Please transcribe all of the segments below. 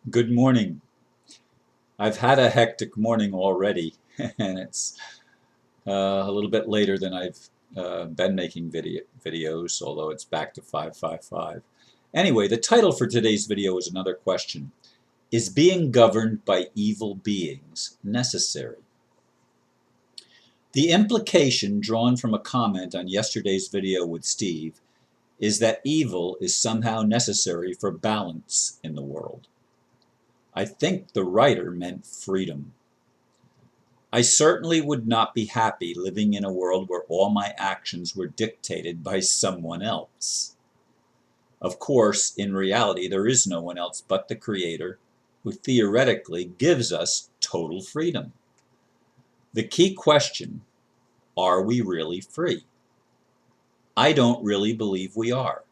Good morning. I've had a hectic morning already, and it's a little bit later than I've been making videos, although it's back to 555. Anyway, the title for today's video is another question. Is being governed by evil beings necessary? The implication drawn from a comment on yesterday's video with Steve is that evil is somehow necessary for balance in the world. I think the writer meant freedom. I certainly would not be happy living in a world where all my actions were dictated by someone else. Of course, in reality, there is no one else but the Creator, who theoretically gives us total freedom. The key question, are we really free? I don't really believe we are.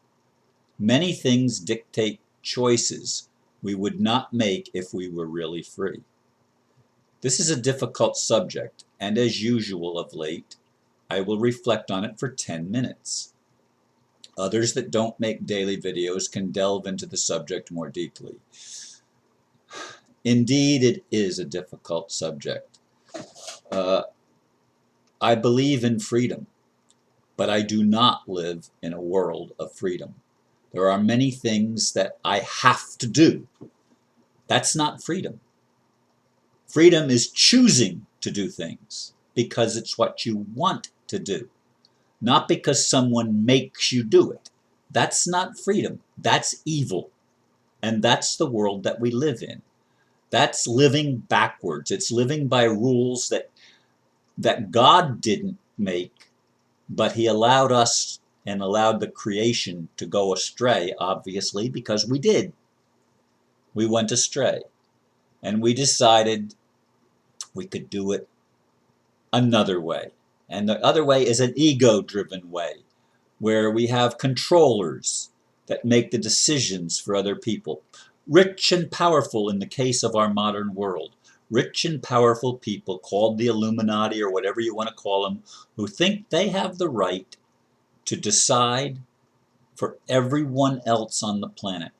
Many things dictate choices we would not make if we were really free. This is a difficult subject, and as usual of late, I will reflect on it for 10 minutes. Others that don't make daily videos can delve into the subject more deeply. Indeed, it is a difficult subject. I believe in freedom, but I do not live in a world of freedom. There are many things that I have to do. That's not freedom. Freedom is choosing to do things because it's what you want to do, not because someone makes you do it. That's not freedom. That's evil. And that's the world that we live in. That's living backwards. It's living by rules that God didn't make, but He allowed us and allowed the creation to go astray, obviously, because we did. We went astray. And we decided we could do it another way. And the other way is an ego-driven way, where we have controllers that make the decisions for other people. Rich and powerful in the case of our modern world. Rich and powerful people called the Illuminati or whatever you want to call them, who think they have the right to decide for everyone else on the planet.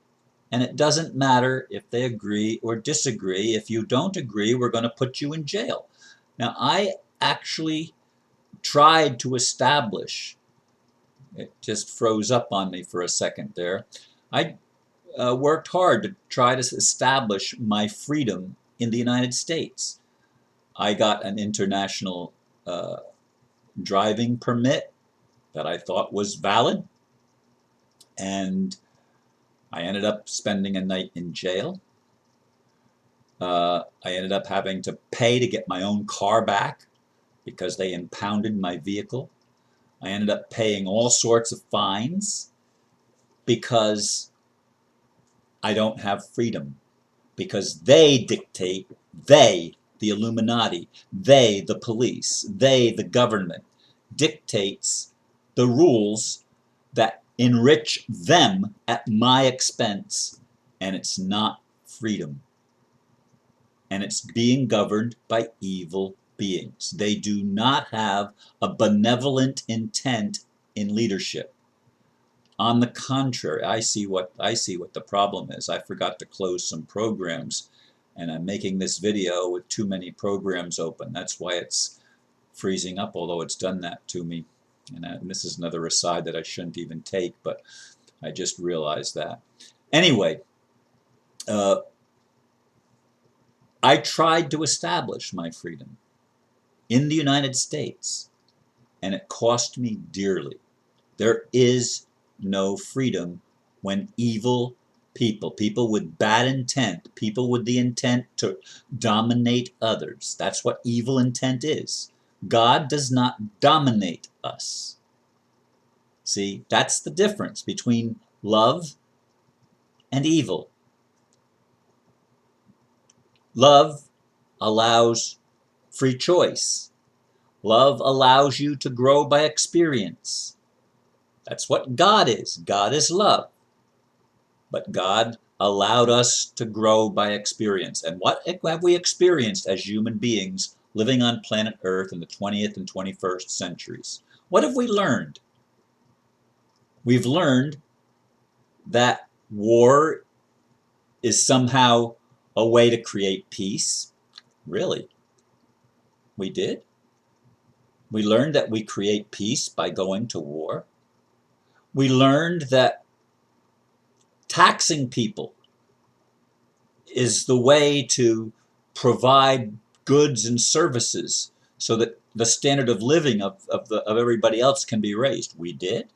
And it doesn't matter if they agree or disagree. If you don't agree, we're going to put you in jail. Now, I actually tried to establish, it just froze up on me for a second there. I worked hard to try to establish my freedom in the United States. I got an international driving permit that I thought was valid, and I ended up spending a night in jail. I ended up having to pay to get my own car back because they impounded my vehicle. I ended up paying all sorts of fines because I don't have freedom. Because they dictate, they, the Illuminati, they, the police, they, the government, dictates the rules that enrich them at my expense, and it's not freedom. And it's being governed by evil beings. They do not have a benevolent intent in leadership. On the contrary, I see what the problem is. I forgot to close some programs, and I'm making this video with too many programs open. That's why it's freezing up, although it's done that to me. And this is another aside that I shouldn't even take, but I just realized that. Anyway, I tried to establish my freedom in the United States, and it cost me dearly. There is no freedom when evil people with bad intent, people with the intent to dominate others. That's what evil intent is. God does not dominate us. See, that's the difference between love and evil. Love allows free choice. Love allows you to grow by experience. That's what God is. God is love. But God allowed us to grow by experience. And what have we experienced as human beings living on planet Earth in the 20th and 21st centuries? What have we learned? We've learned that war is somehow a way to create peace. Really? We did? We learned that we create peace by going to war. We learned that taxing people is the way to provide goods and services so that the standard of living of everybody else can be raised. We did.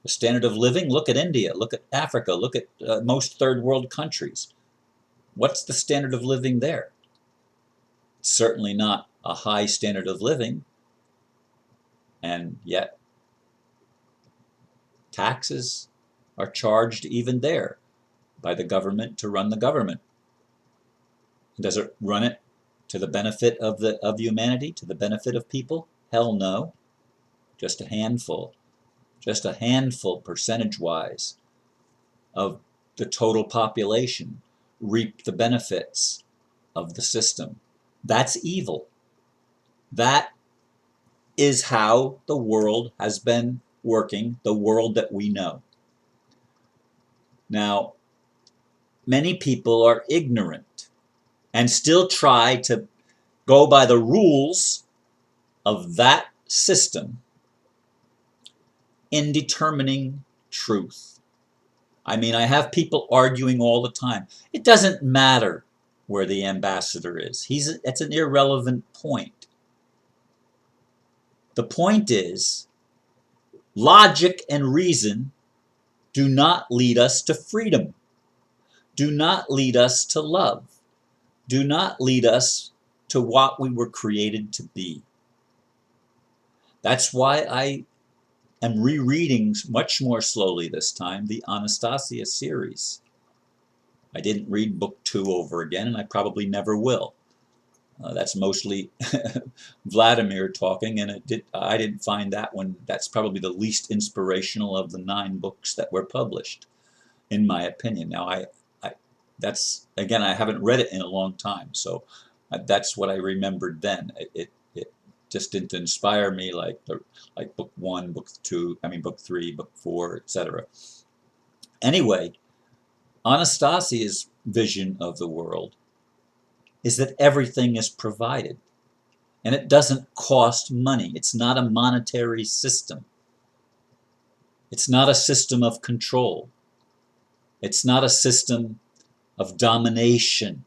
The standard of living, look at India, look at Africa, look at most third world countries. What's the standard of living there? It's certainly not a high standard of living, and yet taxes are charged even there by the government to run the government. Does it run it to the benefit of humanity, to the benefit of people? Hell no. Just a handful percentage-wise of the total population reap the benefits of the system. That's evil. That is how the world has been working, the world that we know. Now, many people are ignorant and still try to go by the rules of that system in determining truth. I mean, I have people arguing all the time. It doesn't matter where the ambassador is. It's an irrelevant point. The point is, logic and reason do not lead us to freedom, do not lead us to love, do not lead us to what we were created to be. That's why I am rereading much more slowly this time the Anastasia series. I didn't read book 2 over again, and I probably never will. That's mostly Vladimir talking, and I didn't find that one. That's probably the least inspirational of the 9 books that were published, in my opinion. Now, that's, again, I haven't read it in a long time, so that's what I remembered then. It just didn't inspire me like book 1, book 2, book 3, book 4, etc. Anyway, Anastasia's vision of the world is that everything is provided, and it doesn't cost money. It's not a monetary system. It's not a system of control. It's not a system of domination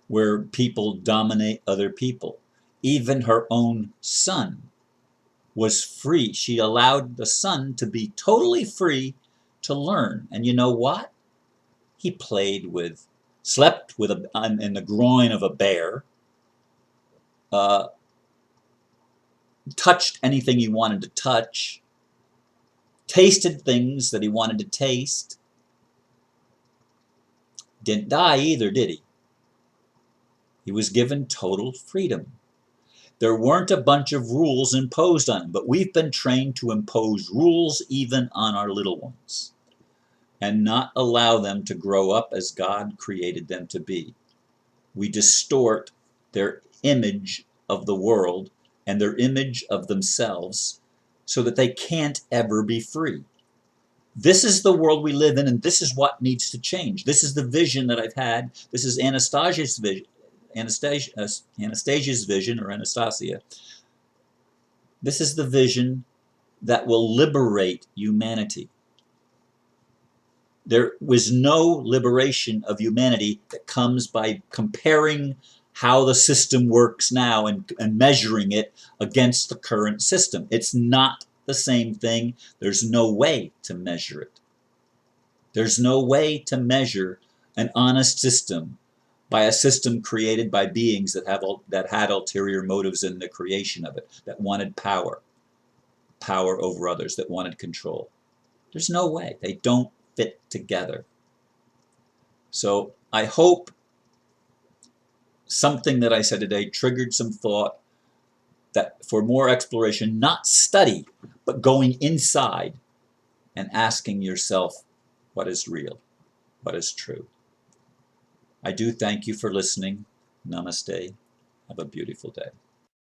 where people dominate other people. Even her own son was free. She allowed the son to be totally free to learn. And you know what? He played with, slept with in the groin of a bear, touched anything he wanted to touch, tasted things that he wanted to taste. Didn't die either, did he? He was given total freedom. There weren't a bunch of rules imposed on him, but we've been trained to impose rules even on our little ones and not allow them to grow up as God created them to be. We distort their image of the world and their image of themselves so that they can't ever be free. This is the world we live in, and this is what needs to change. This is the vision that I've had. This is Anastasia's vision. Anastasia's vision, or Anastasia. This is the vision that will liberate humanity. There was no liberation of humanity that comes by comparing how the system works now and measuring it against the current system. It's not the same thing. There's no way to measure it. There's no way to measure an honest system by a system created by beings that had ulterior motives in the creation of it, that wanted power over others, that wanted control. There's no way. They don't fit together. So I hope something that I said today triggered some thought that for more exploration, not study, but going inside and asking yourself, what is real? What is true? I do thank you for listening. Namaste. Have a beautiful day.